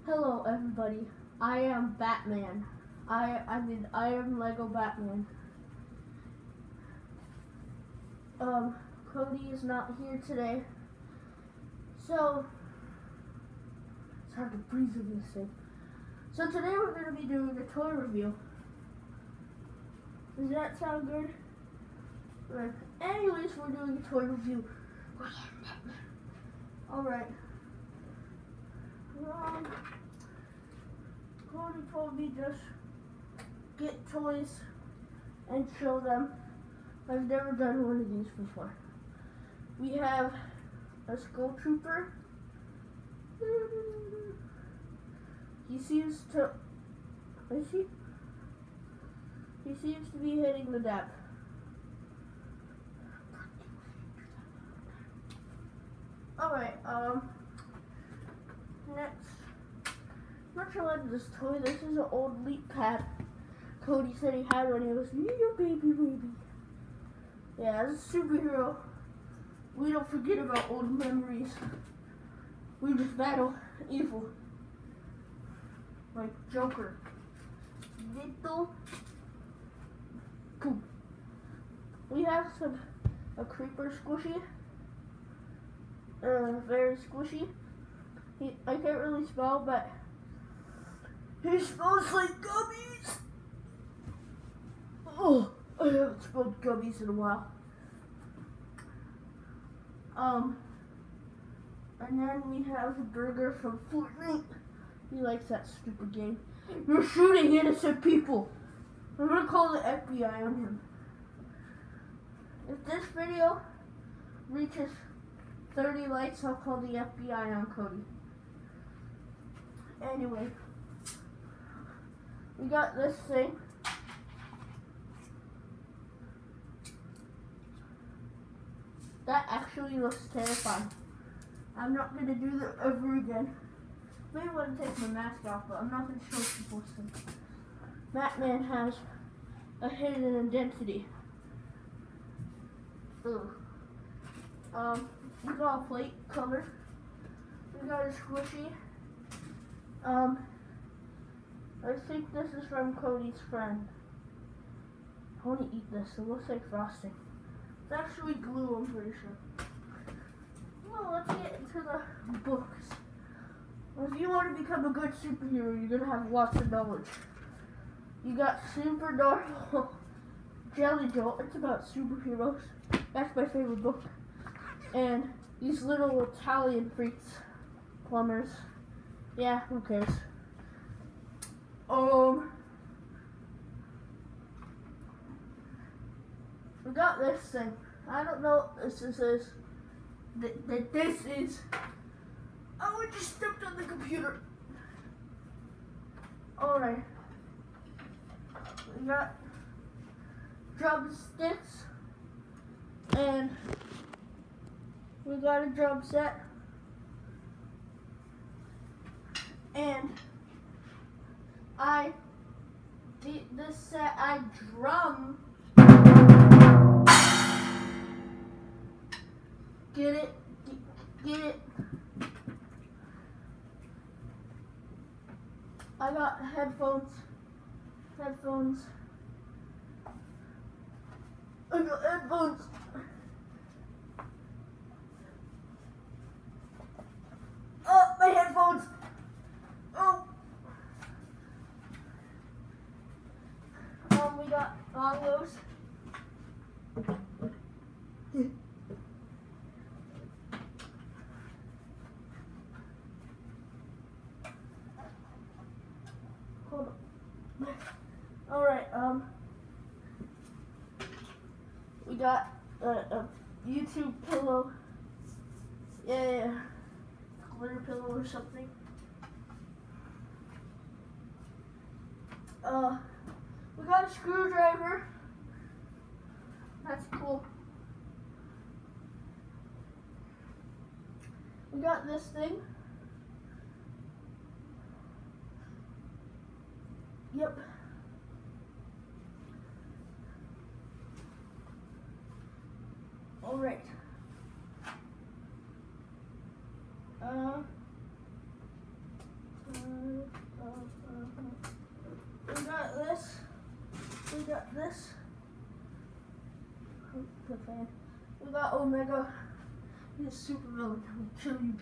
Hello everybody, I am Batman. I am Lego Batman. Cody is not here today, so it's hard to breathe with this thing. So today we're going to be doing a toy review. Does that sound good? Right. Anyways, we're doing a toy review. Alright. Cody told me just get toys and show them. I've never done one of these before. We have a Skull Trooper. He seems to be hitting the deck. Alright, next. I'm not sure what this toy. This is an old Leap Pad. Cody said he had one. He was, yeah, baby. Yeah, as a superhero, we don't forget about old memories. We just battle evil. Like Joker. Little. Cool. We have a creeper squishy. Very squishy. I can't really spell, but he smells like gummies. Oh, I haven't smelled gummies in a while. And then we have the burger from Fortnite. He likes that stupid game. You're shooting innocent people. I'm gonna call the FBI on him. If this video reaches 30 likes, I'll call the FBI on Cody. Anyway, we got this thing. That actually looks terrifying. I'm not going to do that ever again. Maybe want to take my mask off, but I'm not going to show people things. Batman has a hidden identity. Ugh. We got a plate color. We got a squishy. I think this is from Cody's friend. I want to eat this. It looks like frosting. It's actually glue, I'm pretty sure. Well, let's get into the books. If you want to become a good superhero, you're going to have lots of knowledge. You got Super Normal Jelly Jolt. It's about superheroes. That's my favorite book. And these little Italian freaks, plumbers. Yeah, who cares? We got this thing. I don't know what this is. This is. Oh, I just stepped on the computer. Alright. We got drumsticks. And we got a drum set. And this set I drum. Get it? Get it? I got headphones. I got headphones. Oh, my headphones. Oh. We got bongos. Hold on. Alright, we got a YouTube pillow. Yeah. Glitter pillow or something. We got a screwdriver. That's cool. We got this thing. Yep. Alright. We got this. We got this. The fan. We got Omega. He's a super villain. He'll kill you.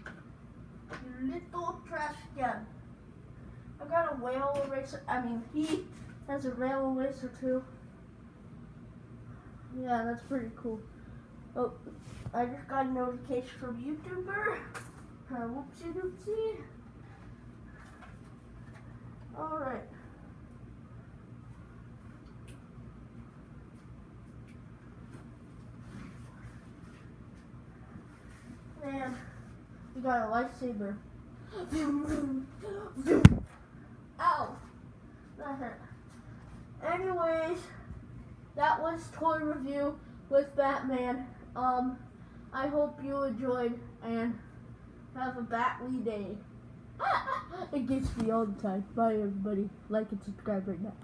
You little trash can. I got a whale eraser. He has a whale eraser too. Yeah, that's pretty cool. Oh, I just got a notification from YouTuber. Whoopsie doopsie. Alright. Man, we got a lightsaber. Ow! That hurt. Anyways, that was toy review with Batman. I hope you enjoyed and have a Batley day. It gets me all the time. Bye everybody. Like and subscribe right now.